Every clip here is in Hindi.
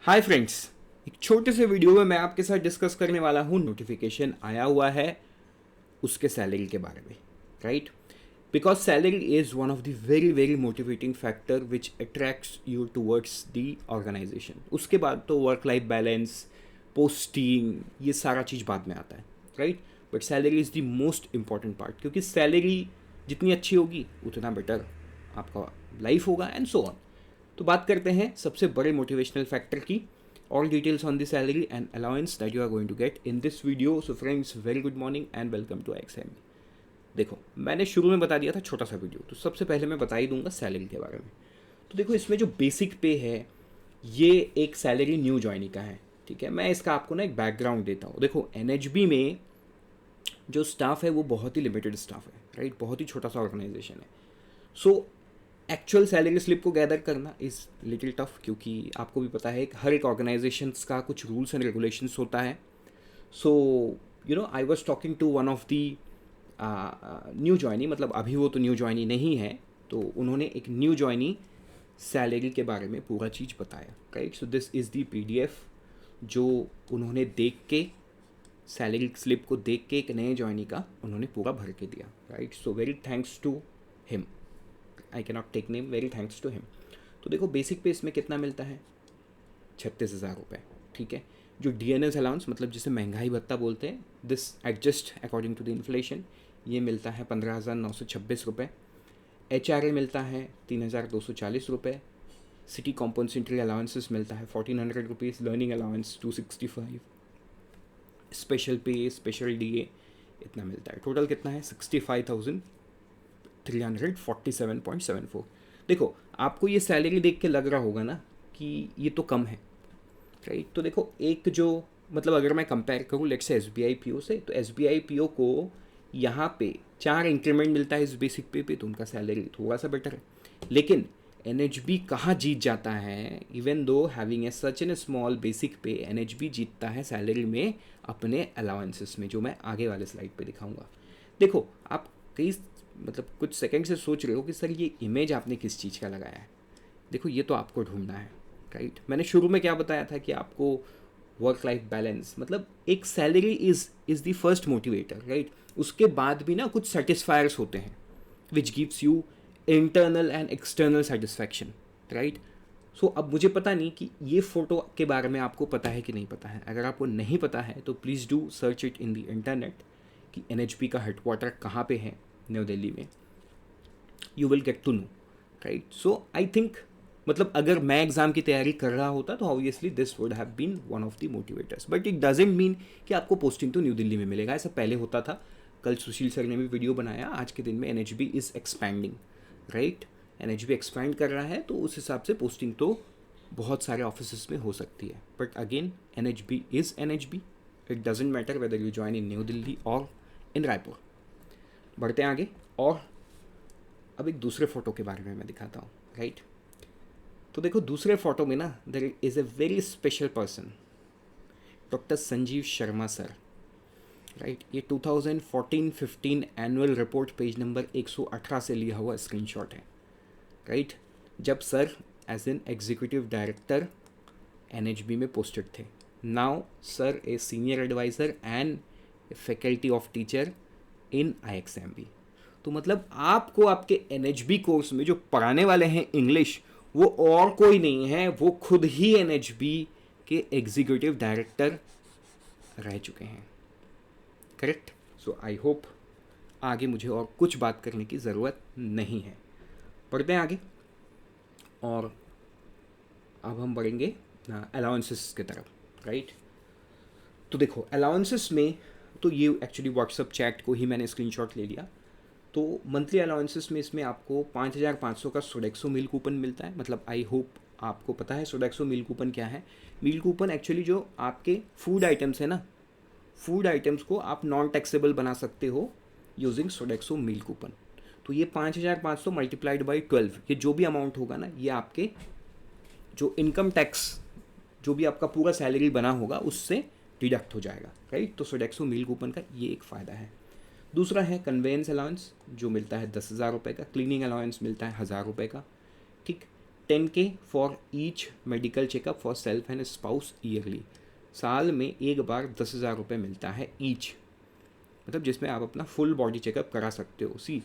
हाय फ्रेंड्स, एक छोटे से वीडियो में मैं आपके साथ डिस्कस करने वाला हूँ। नोटिफिकेशन आया हुआ है उसके सैलरी के बारे में, right? Because salary is one of the very very motivating factor which attracts you towards the organization. उसके बाद तो वर्क लाइफ बैलेंस, पोस्टिंग, ये सारा चीज़ बाद में आता है, right? But salary is the most important part, क्योंकि सैलरी जितनी अच्छी होगी उतना बेटर आपका लाइफ होगा एंड सो ऑन। तो बात करते हैं सबसे बड़े मोटिवेशनल फैक्टर की। All details on the salary and allowance that you are going to get in this video. So friends, very good morning and welcome to XM. देखो, मैंने शुरू में बता दिया था छोटा सा वीडियो, तो सबसे पहले मैं बता ही दूंगा सैलरी के बारे में। तो देखो, इसमें जो बेसिक पे है ये एक सैलरी न्यू ज्वाइनिंग का है, ठीक है? मैं इसका आपको ना एक बैकग्राउंड देता हूँ। देखो, एनएचबी में जो स्टाफ है वो बहुत ही लिमिटेड स्टाफ है, राइट? बहुत ही छोटा सा ऑर्गेनाइजेशन है। सो एक्चुअल सैलरी स्लिप को गैदर करना इज़ लिटिल टफ, क्योंकि आपको भी पता है हर एक ऑर्गेनाइजेशंस का कुछ रूल्स एंड रेगुलेशंस होता है। So I was talking to one of the new joinee, मतलब अभी वो तो न्यू ज्वाइनी नहीं है, तो उन्होंने एक न्यू ज्वाइनी सैलरी के बारे में पूरा चीज़ बताया, right? So this is the PDF जो उन्होंने देख के, सैलरी स्लिप को देख के एक नए ज्वाइनी का उन्होंने पूरा भर के दिया, right? So very thanks to him, I can not take name, very thanks to him. तो देखो, बेसिक पे इसमें कितना मिलता है? 36,000 रुपये, ठीक है? जो डीएनएस अलाउंस, मतलब जिसे महंगाई भत्ता बोलते हैं, this adjust according to the inflation, ये मिलता है 15,926 रुपये। एचआरए मिलता है 3,240 रुपये। सिटी कॉम्पनसेटरी अलाउंसेस मिलता है 1,400 रुपीज़। Learning allowance 265। स्पेशल पे, स्पेशल डीए इतना मिलता है। टोटल कितना है? 65,347.74। देखो, आपको ये सैलरी देख के लग रहा होगा ना कि ये तो कम है, राइट? तो देखो, एक जो, मतलब अगर मैं कंपेयर करूँ लेट्स से एसबीआई पीओ से, तो एसबीआई पीओ को यहाँ पे 4 इंक्रीमेंट मिलता है इस बेसिक पे तो उनका सैलरी थोड़ा सा बेटर है। लेकिन एनएचबी कहाँ जीत जाता है? Even though having a such an small basic पे, एनएचबी जीतता है सैलरी में अपने अलाउंसेस में, जो मैं आगे वाले स्लाइड पे दिखाऊंगा। देखो, आप कई, मतलब कुछ सेकंड से सोच रहे हो कि सर ये इमेज आपने किस चीज़ का लगाया है। देखो, ये तो आपको ढूंढना है, राइट? मैंने शुरू में क्या बताया था कि आपको वर्क लाइफ बैलेंस, मतलब एक salary is the first motivator, right? उसके बाद भी ना कुछ सेटिस्फायर्स होते हैं which gives you internal and external satisfaction, right? So अब मुझे पता नहीं कि ये फ़ोटो के बारे में आपको पता है कि नहीं पता है। अगर आपको नहीं पता है तो please do search it in the internet कि एनएचबी का हेडक्वार्टर कहाँ पे है न्यू दिल्ली में। You will get to know, right? So I think, मतलब अगर मैं एग्ज़ाम की तैयारी कर रहा होता तो obviously this would have been one of the motivators, but it doesn't mean कि आपको पोस्टिंग तो न्यू दिल्ली में मिलेगा। ऐसा पहले होता था। कल सुशील सर ने भी वीडियो बनाया, आज के दिन में NHB is expanding, right? NHB expand कर रहा है, तो उस हिसाब से पोस्टिंग तो बहुत सारे ऑफिस में हो सकती है। But again, NHB is NHB, it doesn't matter whether you join in new Delhi और इन रायपुर। बढ़ते हैं आगे, और अब एक दूसरे फ़ोटो के बारे में मैं दिखाता हूँ, राइट? तो देखो, दूसरे फोटो में ना there is a very special person, doctor Sanjeev Sharma sir, right? ये 2014-15 एनुअल रिपोर्ट पेज नंबर 118 से लिया हुआ स्क्रीनशॉट है, राइट? जब sir as an executive director NHB में पोस्टेड थे। Now sir a senior adviser and faculty of teacher in IXMB. तो मतलब आपको आपके एनएचबी कोर्स में जो पढ़ाने वाले हैं इंग्लिश, वो और कोई नहीं है, वो खुद ही एनएचबी के एग्जीक्यूटिव डायरेक्टर रह चुके हैं, करेक्ट? सो आई होप आगे मुझे और कुछ बात करने की ज़रूरत नहीं है। बढ़ते हैं आगे, और अब हम बढ़ेंगे अलाउंसेस की तरफ, राइट? तो देखो, अलाउंसेस में तो ये एक्चुअली व्हाट्सअप चैट को ही मैंने स्क्रीनशॉट ले लिया। तो मंथली अलाउंसेस में इसमें आपको 5,500 का सोडेक्सो मील कूपन मिलता है। मतलब आई होप आपको पता है सोडेक्सो मील कूपन क्या है। मील कूपन एक्चुअली जो आपके फूड आइटम्स है ना, फूड आइटम्स को आप नॉन टैक्सेबल बना सकते हो यूजिंग सोडेक्सो मील कूपन। तो ये 5,500 मल्टीप्लाइड बाई 12, ये जो भी अमाउंट होगा ना, ये आपके जो इनकम टैक्स, जो भी आपका पूरा सैलरी बना होगा उससे डिडक्ट हो जाएगा, राइट? तो सोडेक्सो मील कूपन का ये एक फ़ायदा है। दूसरा है कन्वेंस अलाउंस, जो मिलता है 10,000 रुपये का। क्लीनिंग अलाउंस मिलता है 1,000 रुपये का, ठीक? 10K for each medical checkup for self and spouse yearly. साल में एक बार 10,000 रुपये मिलता है ईच, मतलब जिसमें आप अपना फुल बॉडी चेकअप करा सकते हो। सी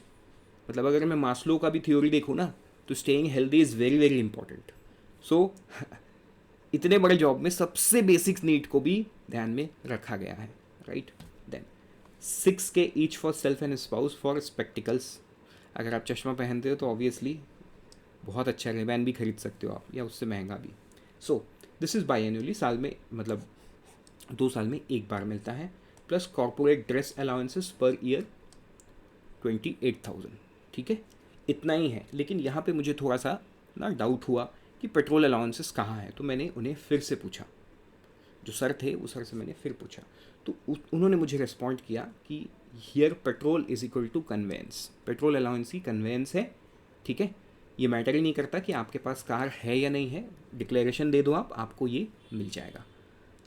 मतलब अगर मैं मास्लो का भी थ्योरी देखूँ ना, तो staying healthy is very very important. So इतने बड़े जॉब में सबसे बेसिक नीड को भी ध्यान में रखा गया है, right. Then 6K each for self and spouse for spectacles. अगर आप चश्मा पहनते हो तो ऑब्वियसली बहुत अच्छा रेबैन भी खरीद सकते हो आप, या उससे महंगा भी। So this is by annually, साल में मतलब 2 साल में एक बार मिलता है। Plus corporate dress allowances per year 28,000, ठीक है, इतना ही है। लेकिन यहाँ पे मुझे थोड़ा सा ना डाउट हुआ कि पेट्रोल अलाउंसेस कहाँ है, तो मैंने उन्हें फिर से पूछा, जो सर थे उस सर से मैंने फिर पूछा, तो उन्होंने मुझे रिस्पॉन्ड किया कि here petrol is equal to conveyance, petrol allowance ही कन्वेंस है, ठीक है। ये मैटर ही नहीं करता कि आपके पास कार है या नहीं है, डिक्लेरेशन दे दो आप, आपको ये मिल जाएगा,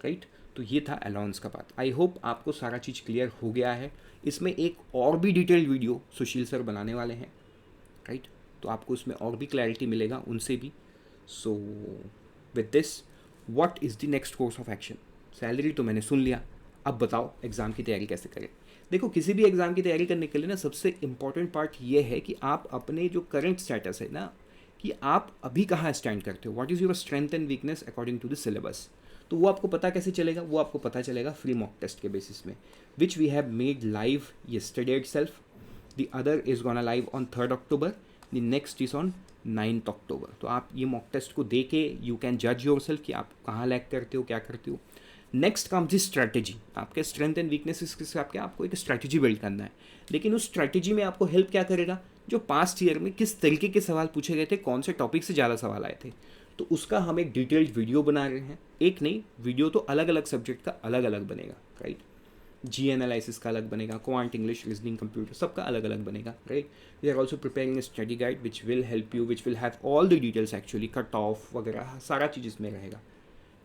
राइट। तो ये था अलाउंस का बात। आई होप आपको सारा चीज़ क्लियर हो गया है। इसमें एक और भी डिटेल्ड वीडियो सुशील सर बनाने वाले हैं, राइट, तो आपको उसमें और भी क्लैरिटी मिलेगा उनसे भी। So with this, what is the next course of action. Salary तो मैंने सुन लिया, अब बताओ एग्ज़ाम की तैयारी कैसे करें। देखो, किसी भी एग्ज़ाम की तैयारी करने के लिए ना सबसे इम्पॉर्टेंट पार्ट ये है कि आप अपने जो करंट स्टेटस है ना, कि आप अभी कहाँ स्टैंड करते हो, what is your strength and weakness according to the syllabus. तो वो आपको पता कैसे चलेगा, वो आपको पता चलेगा फ्री मॉक टेस्ट के बेसिस में, which we have made live yesterday itself. The other is gonna live on 3rd October. The next is on 9th October. तो आप ये मॉक टेस्ट को दे के यू कैन जज योर सेल्फ कि आप कहाँ लैग करते हो, क्या करते हो। Next comes the strategy. आपके स्ट्रेंथ एंड वीकनेसेस के हिसाब के आपको एक स्ट्रैटेजी बिल्ड करना है, लेकिन उस स्ट्रैटेजी में आपको हेल्प क्या करेगा, जो पास्ट ईयर में किस तरीके के सवाल पूछे गए थे, कौन से टॉपिक से ज़्यादा सवाल आए थे, तो उसका हम एक डिटेल्ड वीडियो बना रहे हैं। एक नहीं, वीडियो तो अलग अलग सब्जेक्ट का अलग अलग बनेगा, राइट। जी एनालिसिस का अलग बनेगा, क्वांट, इंग्लिश, रीजनिंग, कंप्यूटर, सबका अलग अलग बनेगा, right. We are also preparing a study guide which will help you, which will have all the details, actually cut off वगैरह सारा चीज़ इसमें रहेगा,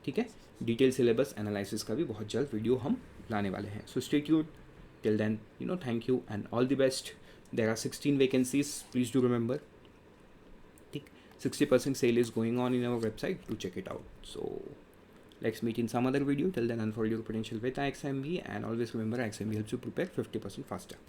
ठीक है। डिटेल सिलेबस एनालिसिस का भी बहुत जल्द वीडियो हम लाने वाले हैं। So stay tuned till then, thank you and all the best. There are 16 vacancies, please do remember, ठीक। 60% sale is going on in our website, to check it out. So let's meet in some other video. Till then, unfold your potential with IXMB, and always remember IXMB helps you prepare 50% faster.